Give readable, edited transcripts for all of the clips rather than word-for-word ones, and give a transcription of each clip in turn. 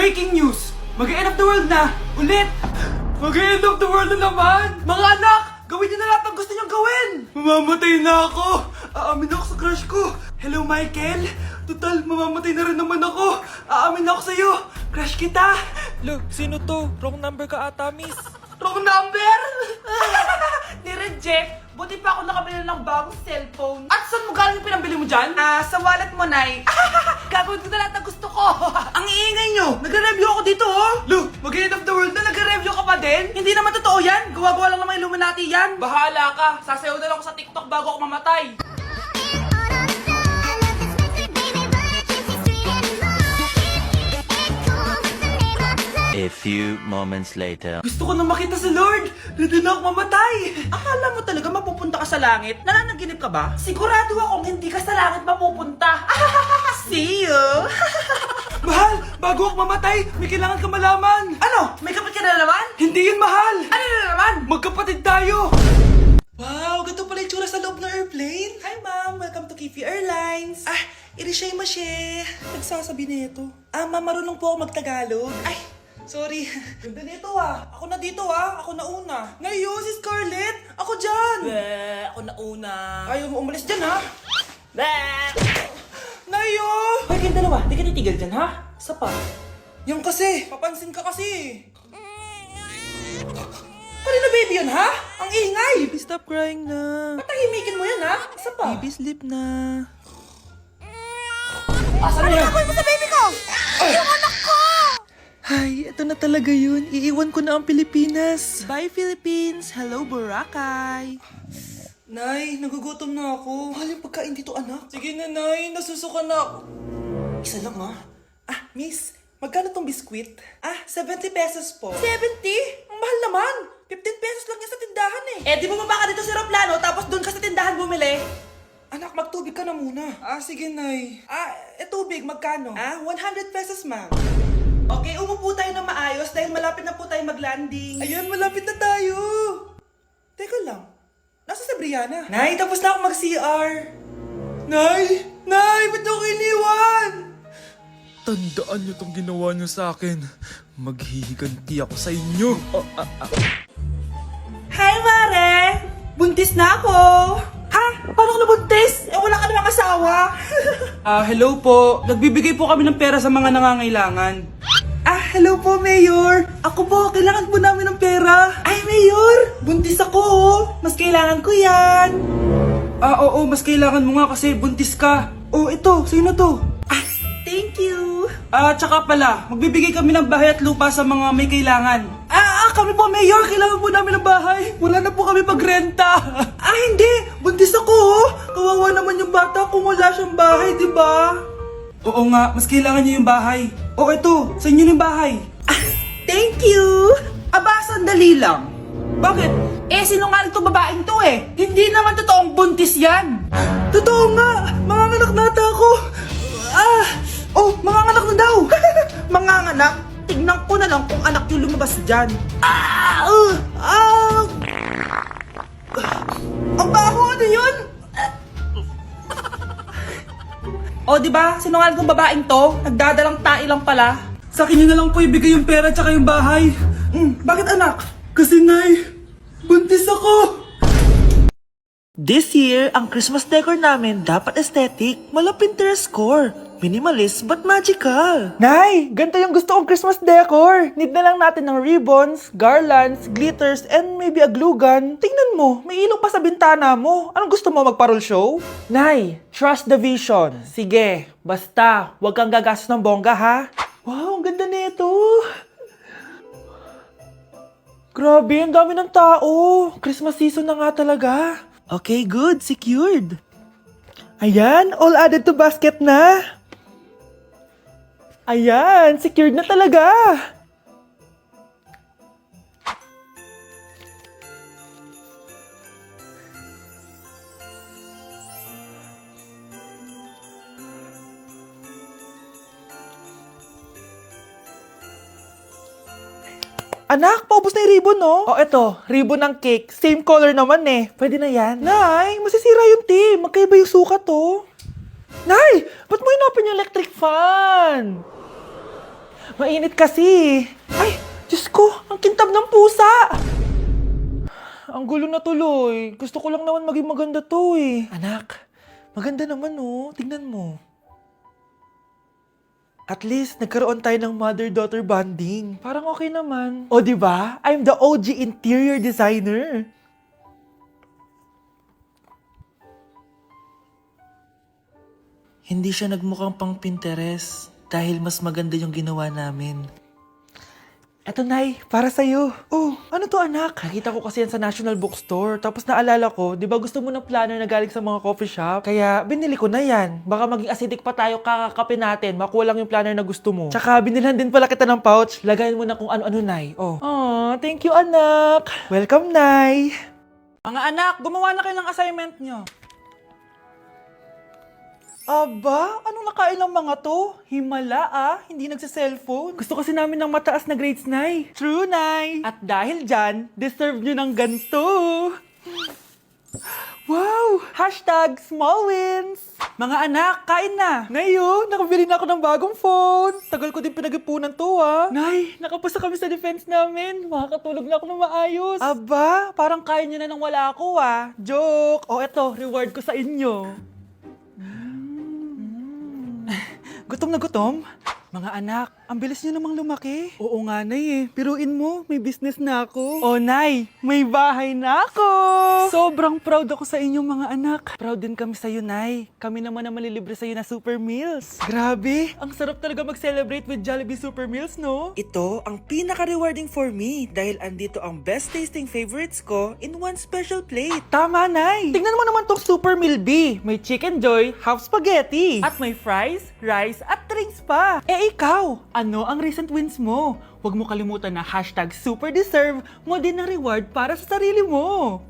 Breaking news! Mag-end of the world na! Ulit! Mag-end of the world na naman! Mga anak! Gawin niyo na lahat ng gusto niyong gawin! Mamamatay na ako! Aamin ako sa crush ko! Hello, Michael! Total, mamamatay na rin naman ako! Aamin ako sa'yo! Crush kita! Lo, sino to? Wrong number ka ata, miss. Wrong number! Ni-reject! Buti pa ako nakabili ng bagong cellphone. At saan mo galing yung pinambili mo dyan? Sa wallet mo, Nay. Gagawin ko na lahat ng gusto ko. Ang iingay nyo! Nagre-review ako dito, oh! Lu, mag-end of the world na nagre-review ka pa din? Hindi naman totoo yan! Gawa-gawa lang naman Illuminati yan! Bahala ka! Sasayaw na lang ako sa TikTok bago ako mamatay! A few moments later. Gusto ko na makita si Lord! Ready na ako mamatay! Akala mo talaga mapupunta ka sa langit? Nananaginip ka ba? Sigurado akong hindi ka sa langit mapupunta! See you! Mahal! Bago ako mamatay, may kailangan ka malaman! Ano? May kapatid ka na naman? Hindi yun, mahal! Ano na naman? Magkapatid tayo! Wow! Ganito pala yung tsura sa loob ng airplane! Hi, ma'am! Welcome to Kifi Airlines! Irishay masye! Nagsasabi nito. Ma'am, marunong po ako magtagalog. Ay! Sorry. Ganda nito Ako na dito Ako na una. Ngayon, si Scarlett. Ako dyan. Ako na una. Ayaw mo umalis dyan Nayo! Hoy, kayong dalawa. Di ka titigil dyan Isa pa. Yung kasi. Papansin ka kasi. Kanina baby yun Ang ingay. Baby, stop crying na. Patahimikin mo yan Isa pa. Baby, sleep na. Asan na yan? Mo sa baby ko! Yung anak ko! Ay, ito na talaga yun. Iiwan ko na ang Pilipinas. Bye, Philippines. Hello, Boracay. Nay, nagugutom na ako. Mahal yung pagkain dito, anak. Sige na, Nay. Nasusuka na ako. Isa lang, miss. Magkano tong biskwit? 70 pesos po. 70? Ang mahal naman. 15 pesos lang yan sa tindahan di bumaba ka dito sa aeroplano tapos doon ka sa tindahan bumili? Anak, magtubig ka na muna. Sige, Nay. Tubig, magkano? 100 pesos, ma'am. Okay, umupo tayo na maayos dahil malapit na po tayo mag-landing. Ayun, malapit na tayo. Teka lang. Nasa si Brianna? Nay, tapos na ako mag-CR. Nay! Nay! Ba't ako iniwan? Tandaan niyo tong ginawa niyo sa akin. Maghihiganti ako sa inyo. Hi, Mare! Buntis na ako! Paano ka nabuntis? Wala ka namang asawa. Hello po. Nagbibigay po kami ng pera sa mga nangangailangan. Hello po, Mayor. Ako po, kailangan po namin ng pera. Ay, Mayor! Buntis ako, Mas kailangan ko yan. Oo, mas kailangan mo nga kasi buntis ka. Ito, sa'yo na to. Thank you. Tsaka pala, magbibigay kami ng bahay at lupa sa mga may kailangan. Kami po, Mayor. Kailangan po namin ng bahay. Wala na po kami magrenta. Hindi. Buntis ako, Kawawa naman yung bata kung wala siyang bahay, di ba? Oo nga, mas kailangan niyo yung bahay. Ito, sa inyo yung bahay. Thank you. Sandali lang. Bakit? Sinungaling tong babaeng to Hindi naman totoong buntis yan. Totoo nga. Manganganak nata ako. Manganganak na daw. Manganganak? Tignan ko na lang kung anak yung lumabas dyan. Ang baho, ano yun? Diba? Sinungaling tong babaeng to. Nagdadalang tae lang pala. Sa akin nyo na lang po ibigay yung pera tsaka yung bahay. Bakit, anak? Kasi, Nay, buntis ako. This year, ang Christmas decor namin dapat aesthetic, mala Pinterest score. Minimalist but magical. Nay, ganito yung gusto kong Christmas decor. Need na lang natin ng ribbons, garlands, glitters, and maybe a glue gun. Tingnan mo, may ilong pa sa bintana mo. Anong gusto mo, mag-parol show? Nay, trust the vision. Sige, basta, huwag kang gagastos ng bongga, ha? Wow, ang ganda nito. Grabe, ang dami ng tao. Christmas season na nga talaga. Okay, good. Secured. Ayan, all added to basket na. Ayan, secured na talaga. Anak, paubos na yung ribbon, no? Eto, ribbon ng cake. Same color naman Pwede na yan. Nay, masisira yung team. Magkaiba yung sukat, Nay, ba't mo hinapin yung electric fan? Mainit kasi. Ay, Diyos ko, ang kintab ng pusa. Ang gulo na tuloy. Gusto ko lang naman maging maganda to eh. Anak, maganda naman oh. Tingnan mo. At least, nagkaroon tayo ng mother-daughter bonding. Parang okay naman. O, di ba? I'm the OG interior designer. Hindi siya nagmukhang pang Pinterest dahil mas maganda yung ginawa namin. Eto, Nay, para sa'yo. Oh, ano to, anak? Nakita ko kasi yan sa National Bookstore. Tapos naalala ko, di ba gusto mo ng planner na galing sa mga coffee shop? Kaya binili ko na yan. Baka maging acidic pa tayo kakakape natin. Makuha lang yung planner na gusto mo. Tsaka binilhan din pala kita ng pouch. Lagayan mo na kung ano-ano, Nay. Oh. Aw, thank you, anak. Welcome, Nay. Mga anak, gumawa na kayo ng assignment nyo. Aba, anong nakain ng mga to? Himala hindi nagsa-cellphone. Gusto kasi namin ng mataas na grades, Nay. True, Nay. At dahil dyan, deserve nyo ng ganito. Wow! Hashtag small wins! Mga anak, kain na! Nay, nakabili na ako ng bagong phone. Tagal ko din pinag-ipunan to, Nay, nakapasa kami sa defense namin. Makakatulog na ako ng maayos. Aba, parang kaya nyo na nang wala ako, Joke! O eto, reward ko sa inyo. Gutom na gutom? Mga anak, ang bilis niyo namang lumaki. Oo nga, Nay Piruin mo, may business na ako. Oh, Nay, may bahay na ako! Sobrang proud ako sa inyo, mga anak. Proud din kami sa'yo, Nay. Kami naman na malilibre sa'yo na Super Meals. Grabe, ang sarap talaga mag-celebrate with Jollibee Super Meals, no? Ito ang pinaka-rewarding for me dahil andito ang best tasting favorites ko in one special plate. Tama, Nay! Tingnan mo naman tong Super Meal B. May Chicken Joy, half spaghetti. At may fries, rice, at drinks pa. Ikaw, ano ang recent wins mo? Huwag mo kalimutan na hashtag super deserve mo din ng reward para sa sarili mo.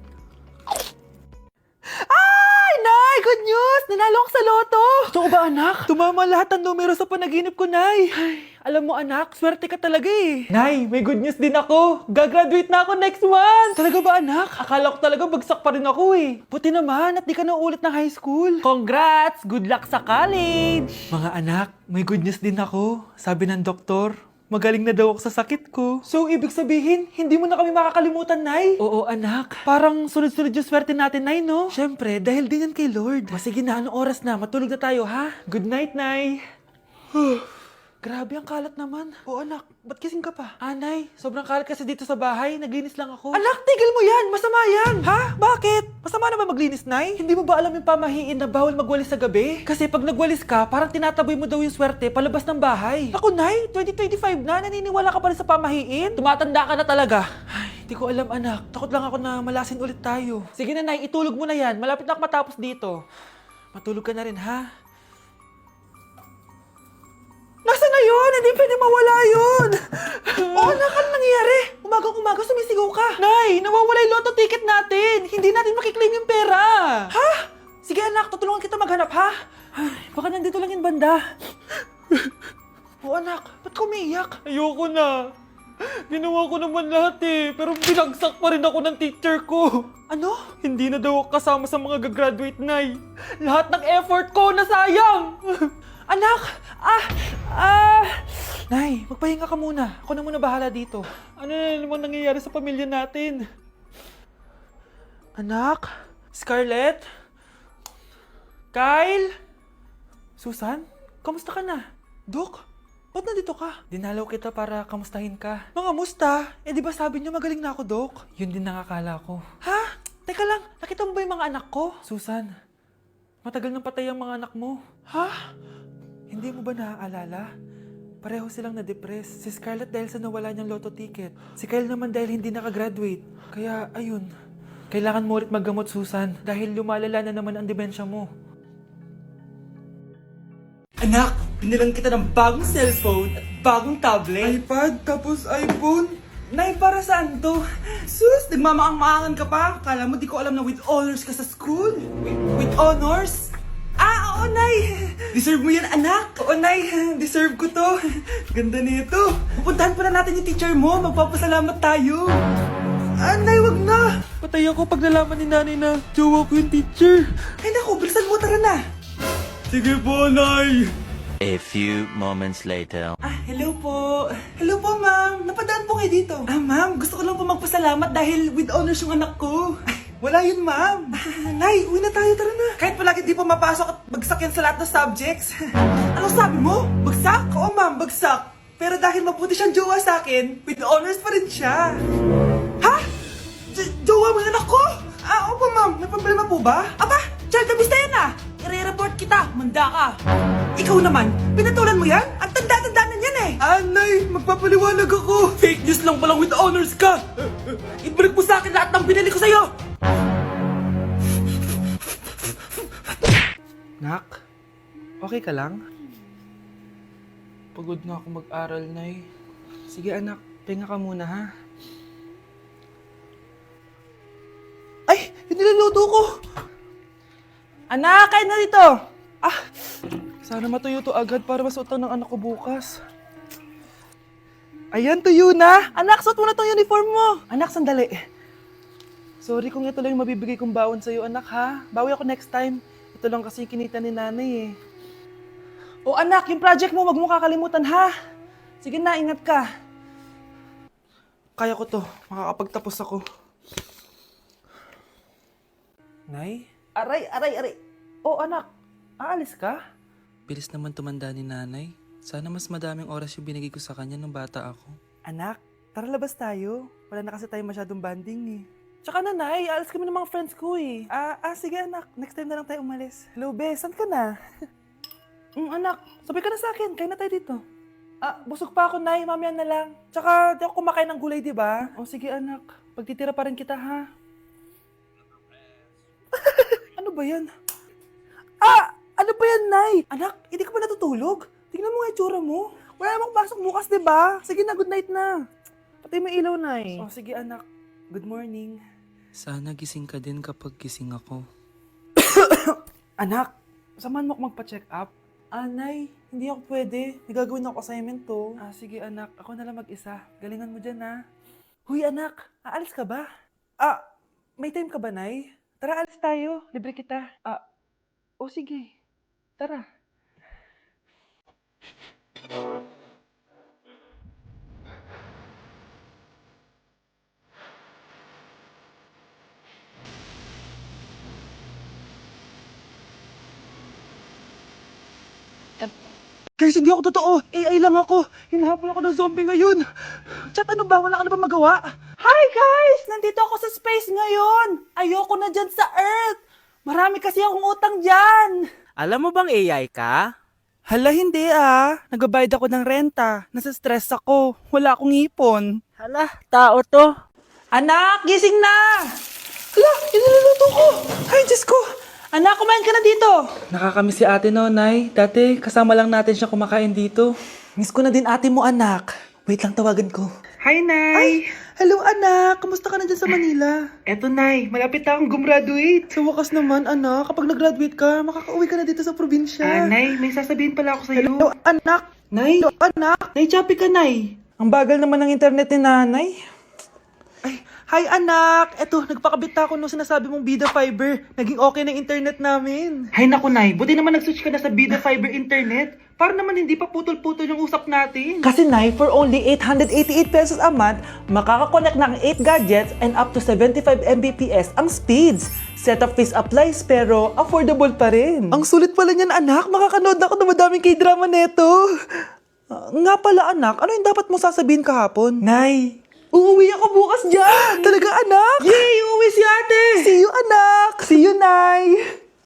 Ay, Nay! Good news! Nanalo ako sa loto! Totoo ba, anak? Tumama lahat ng numero sa panaginip ko, Nay. Ay, alam mo, anak, swerte ka talaga eh. Nay, may good news din ako. Gagraduate na ako next month. Talaga ba, anak? Akala ko talaga bagsak pa rin ako eh. Buti naman at di ka na ulit ng high school. Congrats! Good luck sa college! Mga anak, may good news din ako. Sabi ng doktor, magaling na daw ako sa sakit ko. So, ibig sabihin, hindi mo na kami makakalimutan, Nay? Oo, anak. Parang sunod-sunod yung swerte natin, Nay, no? Siyempre, dahil din yan kay Lord. O, sige na, anong oras na? Matulog na tayo, ha? Good night, Nay. Grabe, ang kalat naman. O anak, ba't kising ka pa? Nay, sobrang kalat kasi dito sa bahay. Naglinis lang ako. Anak, tigil mo yan! Masama yan! Ha? Bakit? Masama na ba maglinis, Nay? Hindi mo ba alam yung pamahiin na bawal magwalis sa gabi? Kasi pag nagwalis ka, parang tinataboy mo daw yung swerte palabas ng bahay. Ako, Nay, 2025 na, naniniwala ka pa rin sa pamahiin? Tumatanda ka na talaga. Ay, di ko alam, anak. Takot lang ako na malasin ulit tayo. Sige na, Nay, itulog mo na yan. Malapit na ako matapos dito. Matulog ka na rin, ha? Nasaan na yun? Hindi pwede mawala yun! Oo, anak, ano nangyayari? Umagang-umaga sumisigaw ka. Nay, nawawala yung lotto ticket natin. Hindi natin makiklaim yung pera. Ha? Sige anak, tutulungan kita maghanap, ha? Ay, baka nandito lang yung banda. Oo anak, ba't ka umiiyak? Ayoko na. Ginawa ko naman lahat pero binagsak pa rin ako ng teacher ko. Ano? Hindi na daw ako kasama sa mga gagraduate, Nay. Lahat ng effort ko nasayang. Anak! Nay, magpahinga ka muna. Ako na muna bahala dito. Ano na naman nangyayari sa pamilya natin? Anak? Scarlett? Kyle? Susan? Kamusta ka na? Dok? Ba't nandito ka? Dinalaw kita para kamustahin ka. Mga musta? Di ba sabi niyo magaling na ako, Dok? Yun din nakakala ko. Ha? Teka lang, nakita mo ba yung mga anak ko? Susan, matagal nang patay ang mga anak mo. Ha? Hindi mo ba naaalala? Pareho silang na-depress. Si Scarlett dahil sa nawala niyang lotto ticket. Si Kyle naman dahil hindi nakagraduate. Kaya, ayun. Kailangan mo ulit maggamot, Susan. Dahil lumalala na naman ang demensya mo. Anak, binilang kita ng bagong cellphone at bagong tablet. iPad, tapos iPhone. Nay, para saan to? Sus, nagmamaang-maangan ka pa? Kala mo di ko alam na with honors ka sa school? With honors? Oo, Nay! Deserve mo yan, anak! Oo, Nay! Deserve ko to! Ganda nito! Pupuntahan pa na natin yung teacher mo! Magpapasalamat tayo! Nay, wag na! Patay ako pag nalaman ni nanay na jowa ko yung teacher! Ay naku, bilisan mo, tara na! Sige po, Nay! A few moments later. Hello po. Hello po, ma'am. Napadaan po kayo dito. Ma'am, gusto ko lang po magpasalamat dahil with honors yung anak ko. Wala yun, ma'am. Nay, uwi na tayo, tara na. Kahit palagi di po mapasok at bagsak yan sa lahat ng subjects. Ano sabi mo? Bagsak? Oo, ma'am, bagsak. Pero dahil mabuti siyang jowa sa akin, with honors pa rin siya. Ha? Jowa mo yung anak ko? Opo, ma'am. May problema po ba? Aba, child abuse na yan I-report kita. Manda ka. Ikaw naman, pinatulan mo yan? Ang tanda-tanda na yan Nay, magpapaliwanag ako. Fake news lang palang with honors ka. Ibalik mo sa akin lahat ng binili ko sa'yo. Nak, okay ka lang? Pagod na ako mag-aral, Nay. Sige anak, pahinga ka muna ha. Ay, yung niluluto ko! Anak, kain na dito! Sana matuyo to agad para masuotan ng anak ko bukas. Ayan, tuyo na! Anak, suot mo na tong uniform mo! Anak, sandali. Sorry kung ito lang yung mabibigay kong baon sa'yo, anak ha. Bawi ako next time. Ito lang kasi yung kinita ni nanay O anak, yung project mo, wag mo kakalimutan ha. Sige na, ingat ka. Kaya ko to, makakapagtapos ako. Nay? Aray! Anak, aalis ka? Bilis naman tumanda ni nanay. Sana mas madaming oras yung binigay ko sa kanya nung bata ako. Anak, tara labas tayo. Wala na kasi tayo masyadong banding Tsaka nanay, aalis kami ng mga friends ko sige anak, next time na lang tayo umalis. Hello be, saan ka na? Anak, sabay ka na sa akin, kain na tayo dito. Busog pa ako, nay, mamaya na lang. Tsaka di ako kumakain ng gulay, di ba? O sige anak, pagtitira pa rin kita ha. Ano ba yan? Ano ba yan, nay? Anak, hindi ka ba natutulog? Tingnan mo nga itsura mo. Wala namang pasok bukas, di ba? Sige na, good night na. Patay mo ilaw, nay. O sige anak, good morning. Sana gising ka din kapag gising ako. Anak, samahan mo ako magpa-check up? Nay, hindi ako pwede. May gagawin ako assignment to. Sige anak, ako na lang mag-isa. Galingan mo dyan ha. Huy anak, aalis ka ba? May time ka ba, nay? Tara, alis tayo. Libre kita. Sige. Tara. Guys, hindi ako totoo. AI lang ako. Hinahabol ako ng zombie ngayon. Chat, ano ba? Wala ka na ba magawa? Hi guys! Nandito ako sa space ngayon! Ayoko na dyan sa Earth! Marami kasi akong utang dyan! Alam mo bang AI ka? Hala, hindi Nagbabayad ako ng renta. Nasa-stress ako. Wala akong ipon. Hala, tao to. Anak, gising na! Hala, iniluluto ko! Ay, Diyos ko! Anak, kumain ka na dito! Nakakamiss si ate no, nay. Dati, kasama lang natin siya kumakain dito. Miss ko na din ate mo, anak. Wait lang, tawagan ko. Hi, Nay! Hello, anak! Kamusta ka na dyan sa Manila? Eto, Nay. Malapit na akong gumraduate. Sa wakas naman, anak. Kapag nag-graduate ka, makaka-uwi ka na dito sa probinsya. Nay, may sasabihin pala ako sa'yo. Hello, anak! Nay! Hello, anak! Nay, choppy ka, Nay. Ang bagal naman ng internet ni nanay. Hi anak! Eto, nagpakabit na ako nung sinasabi mong Bida Fiber. Naging okay na internet namin. Hay naku, Nay. Buti naman nag-switch ka na sa Bida Fiber Internet. Para naman hindi pa putol-putol yung usap natin. Kasi Nay, for only 888 pesos a month, makakakonect ng 8 gadgets and up to 75 Mbps ang speeds. Setup fees applies pero affordable pa rin. Ang sulit pala niyan anak, makakanood ako ng madaming K-drama neto. Nga pala anak, ano yung dapat mo sasabihin kahapon? Nay, uuwi ako bukas dyan! Talaga anak? Yay! Uuwi si ate! See you anak! See you, Nay!